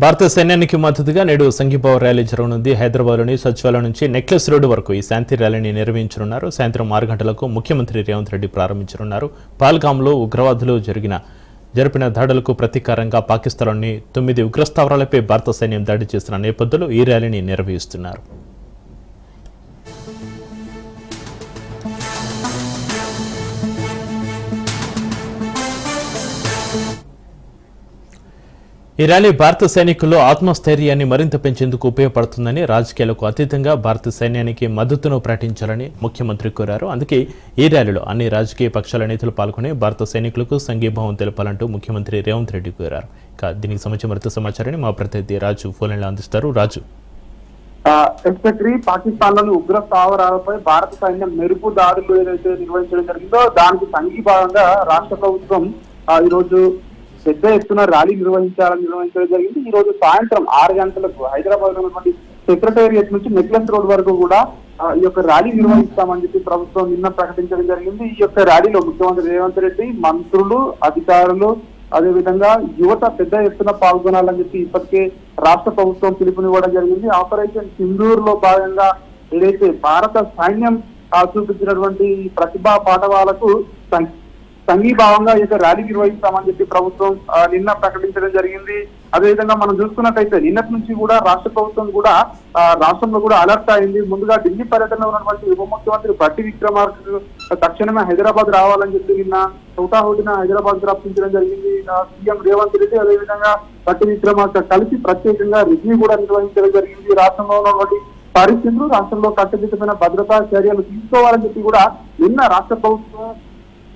భారత సైన్యానికి మద్దతుగా నేడు సంఘీభావ ర్యాలీ జరగనుంది. హైదరాబాద్లోని సచివాలయం నుంచి నెక్లెస్ రోడ్డు వరకు ఈ శాంతి ర్యాలీని నిర్వహించనున్నారు. సాయంత్రం 6 గంటలకు ముఖ్యమంత్రి రేవంత్ రెడ్డి ప్రారంభించనున్నారు. పహల్గామ్లో ఉగ్రవాదులు జరిపిన దాడులకు ప్రతీకారంగా పాకిస్తాన్లోని 9 ఉగ్రస్థావరాలపై భారత సైన్యం దాడి చేస్తున్న నేపథ్యంలో ఈ ర్యాలీని నిర్వహిస్తున్నారు. ఈ ర్యాలీ భారత సైనికుల్లో ఆత్మస్థైర్యాన్ని మరింత పెంచేందుకు ఉపయోగపడుతుందని, రాజకీయాలకు అతీతంగా భారత సైన్యానికి మద్దతును ప్రకటించాలని ముఖ్యమంత్రి కోరారు. అందుకే ఈ ర్యాలీలో అన్ని రాజకీయ పక్షాల నేతలు పాల్గొని భారత సైనికులకు సంఘీభావం తెలపాలంటూ ముఖ్యమంత్రి రేవంత్ రెడ్డి కోరారు. దీనికి సంబంధించి మరింత సమాచారాన్ని మా ప్రతినిధి రాజు ఫోన్లో అందిస్తారు. రాజు, పాకిస్తాన్ లోని ఉగ్ర స్థావరాలపై భారత సైన్యం మెరుపు దాడులు ఏదైతే నిర్వహించడం జరిగిందో దానికి సంఘీభావంగా రాష్ట్ర ప్రభుత్వం ఈ రోజు పెద్ద ఎత్తున ర్యాలీ నిర్వహించడం జరిగింది. ఈ రోజు సాయంత్రం 6 గంటలకు హైదరాబాద్ లో ఉన్నటువంటి సెక్రటేరియట్ నుంచి నెక్లెస్ రోడ్ వరకు కూడా ఈ యొక్క ర్యాలీ నిర్వహిస్తామని చెప్పి ప్రభుత్వం నిన్న ప్రకటించడం జరిగింది. ఈ యొక్క ర్యాలీలో ముఖ్యమంత్రి రేవంత్ రెడ్డి, మంత్రులు, అధికారులు, అదేవిధంగా యువత పెద్ద ఎత్తున పాల్గొనాలని చెప్పి ఇప్పటికే రాష్ట్ర ప్రభుత్వం పిలుపునివ్వడం జరిగింది. ఆపరేషన్ సింధూర్ లో భాగంగా ఏదైతే భారత సైన్యం చూపించినటువంటి ప్రతిభా పాఠవాలకు సంఘీభావంగా ఈ యొక్క ర్యాలీ నిర్వహిస్తామని చెప్పి ప్రభుత్వం నిన్న ప్రకటించడం జరిగింది. అదేవిధంగా మనం చూసుకున్నట్టయితే నిన్నటి నుంచి కూడా రాష్ట్ర ప్రభుత్వం కూడా రాష్ట్రంలో కూడా అలర్ట్ అయింది. ముందుగా ఢిల్లీ పర్యటనలో ఉన్నటువంటి ఉప ముఖ్యమంత్రి భట్టి విక్రమార్క తక్షణమే హైదరాబాద్ రావాలని చెప్పి నిన్న హుటాహుటిన హైదరాబాద్ రప్పించడం జరిగింది. సీఎం రేవంత్ రెడ్డి అదేవిధంగా భట్టి విక్రమార్క కలిసి ప్రత్యేకంగా రివ్యూ కూడా నిర్వహించడం జరిగింది. రాష్ట్రంలో ఉన్నటువంటి పరిస్థితులు, రాష్ట్రంలో కట్టుదిట్టమైన భద్రతా చర్యలు తీసుకోవాలని చెప్పి కూడా నిన్న రాష్ట్ర ప్రభుత్వం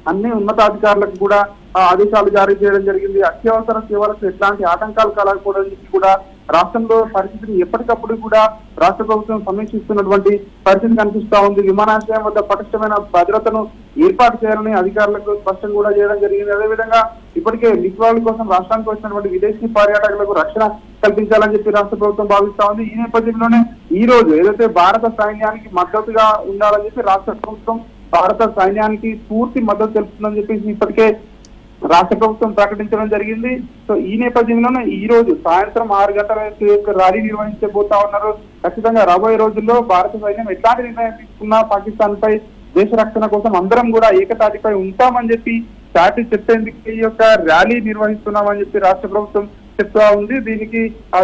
అన్ని ఉన్నతాధికారులకు కూడా ఆదేశాలు జారీ చేయడం జరిగింది. అత్యవసర సేవలకు ఎట్లాంటి ఆటంకాలు కలగకూడదని చెప్పి కూడా రాష్ట్రంలో పరిస్థితిని ఎప్పటికప్పుడు కూడా రాష్ట్ర ప్రభుత్వం సమీక్షిస్తున్నటువంటి పరిస్థితి కనిపిస్తా ఉంది. విమానాశ్రయం వద్ద పటిష్టమైన భద్రతను ఏర్పాటు చేయాలని అధికారులకు స్పష్టం కూడా చేయడం జరిగింది. అదేవిధంగా ఇప్పటికే నిపుణుల కోసం రాష్ట్రానికి వచ్చినటువంటి విదేశీ పర్యాటకులకు రక్షణ కల్పించాలని చెప్పి రాష్ట్ర ప్రభుత్వం భావిస్తా ఉంది. ఈ నేపథ్యంలోనే ఈ రోజు ఏదైతే భారత సైన్యానికి మద్దతుగా ఉండాలని చెప్పి రాష్ట్ర ప్రభుత్వం భారత సైన్యానికి పూర్తి మద్దతు తెలుపుతుందని చెప్పేసి ఇప్పటికే రాష్ట్ర ప్రభుత్వం ప్రకటించడం జరిగింది. సో ఈ నేపథ్యంలోనే ఈ రోజు సాయంత్రం 6 గంటల ర్యాలీ నిర్వహించబోతా ఉన్నారు. ఖచ్చితంగా రాబోయే రోజుల్లో భారత సైన్యం ఎట్లాంటి నిర్ణయం తీసుకున్నా పాకిస్తాన్ పై దేశ రక్షణ కోసం అందరం కూడా ఏకతాటిపై ఉంటామని చెప్పి చాటి చెప్పేందుకు ఈ యొక్క ర్యాలీ నిర్వహిస్తున్నామని చెప్పి రాష్ట్ర ప్రభుత్వం చెప్తా ఉంది. దీనికి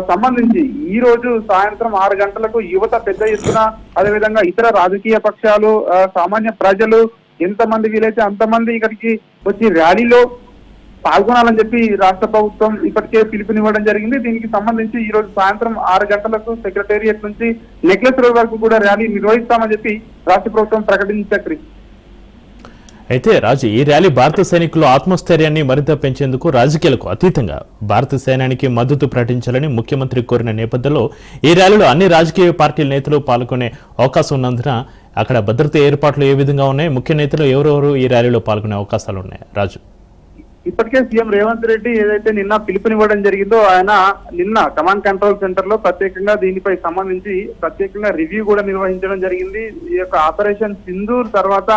సంబంధించి ఈ రోజు సాయంత్రం 6 గంటలకు యువత పెద్ద ఎత్తున, అదేవిధంగా ఇతర రాజకీయ పక్షాలు, సామాన్య ప్రజలు ఎంతమంది వీలైతే అంతమంది ఇక్కడికి వచ్చి ర్యాలీలో పాల్గొనాలని చెప్పి రాష్ట్ర ప్రభుత్వం ఇప్పటికే పిలుపునివ్వడం జరిగింది. దీనికి సంబంధించి ఈ రోజు సాయంత్రం 6 గంటలకు సెక్రటేరియట్ నుంచి నెక్లెస్ రోడ్ వరకు కూడా ర్యాలీ నిర్వహిస్తామని చెప్పి రాష్ట్ర ప్రభుత్వం ప్రకటించారు. అయితే రాజు, ఈ ర్యాలీ భారత సైనికులు ఆత్మస్థైర్యాన్ని మరింత పెంచేందుకు రాజకీయాలకు అతీతంగా భారత సైన్యానికి మద్దతు ప్రకటించాలని ముఖ్యమంత్రి కోరిన నేపథ్యంలో ఈ ర్యాలీలో అన్ని రాజకీయ పార్టీల నేతలు పాల్గొనే అవకాశం ఉన్నందున అక్కడ భద్రత ఏర్పాట్లు ఏ విధంగా ఉన్నాయి, ముఖ్య నేతలు ఎవరెవరు ఈ ర్యాలీలో పాల్గొనే అవకాశాలు ఉన్నాయి? రాజు, ఇప్పటికే సీఎం రేవంత్ రెడ్డి ఏదైతే నిన్న పిలుపునివ్వడం జరిగిందో ఆయన నిన్న కమాండ్ కంట్రోల్ సెంటర్ లో ప్రత్యేకంగా దీనిపై సంబంధించి ప్రత్యేకంగా రివ్యూ కూడా నిర్వహించడం జరిగింది. ఈ యొక్క ఆపరేషన్ సింధూర్ తర్వాత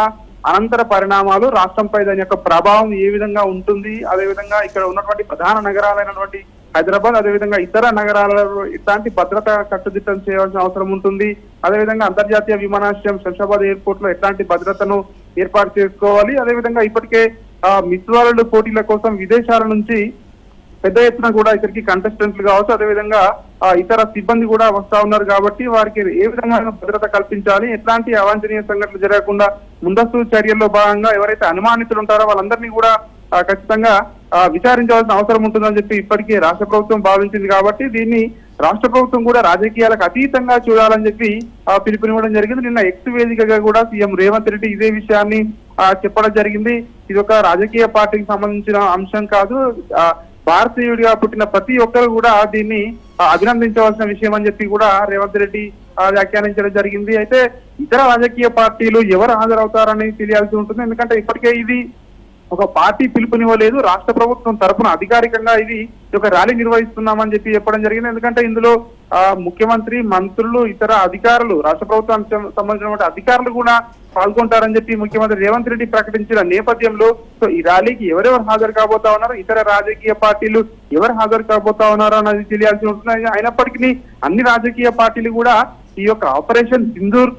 అనంతర పరిణామాలు, రాష్ట్రంపై దాని యొక్క ప్రభావం ఏ విధంగా ఉంటుంది, అదేవిధంగా ఇక్కడ ఉన్నటువంటి ప్రధాన నగరాలైనటువంటి హైదరాబాద్, అదేవిధంగా ఇతర నగరాలలో ఇట్లాంటి భద్రత కట్టుదిట్టం చేయవలసిన అవసరం ఉంటుంది. అదేవిధంగా అంతర్జాతీయ విమానాశ్రయం శంషాబాద్ ఎయిర్పోర్ట్ లో ఎట్లాంటి భద్రతను ఏర్పాటు చేసుకోవాలి. అదేవిధంగా ఇప్పటికే మిస్ వరల్డ్ పోటీల కోసం విదేశాల నుంచి పెద్ద ఎత్తున కూడా ఇక్కడికి కంటెస్టెంట్లు కావచ్చు, అదేవిధంగా ఇతర సిబ్బంది కూడా వస్తా ఉన్నారు కాబట్టి వారికి ఏ విధంగా భద్రత కల్పించాలి, ఎట్లాంటి అవాంఛనీయ సంఘటనలు జరగకుండా ముందస్తు చర్యల్లో భాగంగా ఎవరైతే అనుమానితులు ఉంటారో వాళ్ళందరినీ కూడా ఖచ్చితంగా విచారించాల్సిన అవసరం ఉంటుందని చెప్పి ఇప్పటికే రాష్ట్ర ప్రభుత్వం భావించింది. కాబట్టి దీన్ని రాష్ట్ర ప్రభుత్వం కూడా రాజకీయాలకు అతీతంగా చూడాలని చెప్పి పిలుపునివ్వడం జరిగింది. నిన్న ఎక్స్ వేదికగా కూడా సీఎం రేవంత్ రెడ్డి ఇదే విషయాన్ని చెప్పడం జరిగింది. ఇది ఒక రాజకీయ పార్టీకి సంబంధించిన అంశం కాదు, భారతీయుడిగా పుట్టిన ప్రతి ఒక్కరు కూడా దీన్ని అభినందించవలసిన విషయం అని చెప్పి కూడా రేవంత్ రెడ్డి వ్యాఖ్యానించడం జరిగింది. అయితే ఇతర రాజకీయ పార్టీలు ఎవరు హాజరవుతారని తెలియాల్సి ఉంటుంది. ఎందుకంటే ఇప్పటికే ఇది ఒక పార్టీ పిలుపునివ్వలేదు. రాష్ట్ర ప్రభుత్వం తరఫున అధికారికంగా ఇది ఒక ర్యాలీ నిర్వహిస్తున్నామని చెప్పి చెప్పడం జరిగింది. ఎందుకంటే ఇందులో ముఖ్యమంత్రి, మంత్రులు, ఇతర అధికారులు, రాష్ట్ర ప్రభుత్వానికి సంబంధించిన అధికారులు కూడా పాల్గొంటారని చెప్పి ముఖ్యమంత్రి రేవంత్ రెడ్డి ప్రకటించిన నేపథ్యంలో సో ఈ ర్యాలీకి ఎవరెవరు హాజరు కాబోతా ఉన్నారు, ఇతర రాజకీయ పార్టీలు ఎవరు హాజరు కాబోతా ఉన్నారు అన్నది తెలియాల్సి ఉంటుంది. అయినప్పటికీ అన్ని రాజకీయ పార్టీలు కూడా ఈ యొక్క ఆపరేషన్ సింధూర్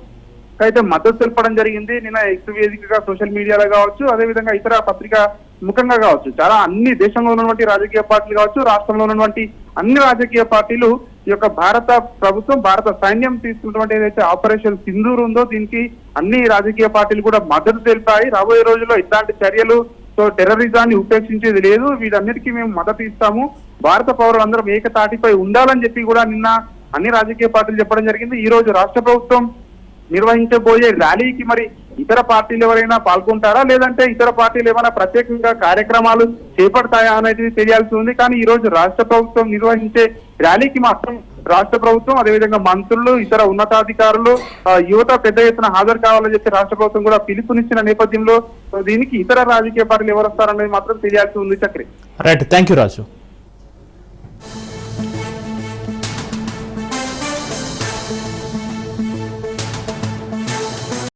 అయితే మద్దతు తెలపడం జరిగింది. నిన్న ఎక్స్ వేదికగా సోషల్ మీడియాలో కావచ్చు, అదేవిధంగా ఇతర పత్రికా ముఖంగా కావచ్చు, చాలా అన్ని దేశంలో ఉన్నటువంటి రాజకీయ పార్టీలు కావచ్చు, రాష్ట్రంలో ఉన్నటువంటి అన్ని రాజకీయ పార్టీలు ఈ యొక్క భారత ప్రభుత్వం, భారత సైన్యం తీసుకున్నటువంటి ఏదైతే ఆపరేషన్ సింధూర్ ఉందో దీనికి అన్ని రాజకీయ పార్టీలు కూడా మద్దతు తెలిపాయి. రాబోయే రోజుల్లో ఇట్లాంటి చర్యలు సో టెర్రరిజాన్ని ఉపేక్షించేది లేదు, వీటన్నిటికీ మేము మద్దతు ఇస్తాము, భారత పౌరులందరం ఏకతాటిపై ఉండాలని చెప్పి కూడా నిన్న అన్ని రాజకీయ పార్టీలు చెప్పడం జరిగింది. ఈ రోజు రాష్ట్ర ప్రభుత్వం నిర్వహించబోయే ర్యాలీకి మరి ఇతర పార్టీలు ఎవరైనా పాల్గొంటారా, లేదంటే ఇతర పార్టీలు ఏమైనా ప్రత్యేకంగా కార్యక్రమాలు చేపడతాయా అనేది తెలియాల్సి ఉంది. కానీ ఈ రోజు రాష్ట్ర ప్రభుత్వం నిర్వహించే ర్యాలీకి మాత్రం రాష్ట్ర ప్రభుత్వం, అదేవిధంగా మంత్రులు, ఇతర ఉన్నతాధికారులు, యువత పెద్ద ఎత్తున హాజరు కావాలని చెప్పి రాష్ట్ర ప్రభుత్వం కూడా పిలుపునిచ్చిన నేపథ్యంలో దీనికి ఇతర రాజకీయ పార్టీలు ఎవరు వస్తారనేది మాత్రం తెలియాల్సి ఉంది. Chakri. Right, thank you Raju.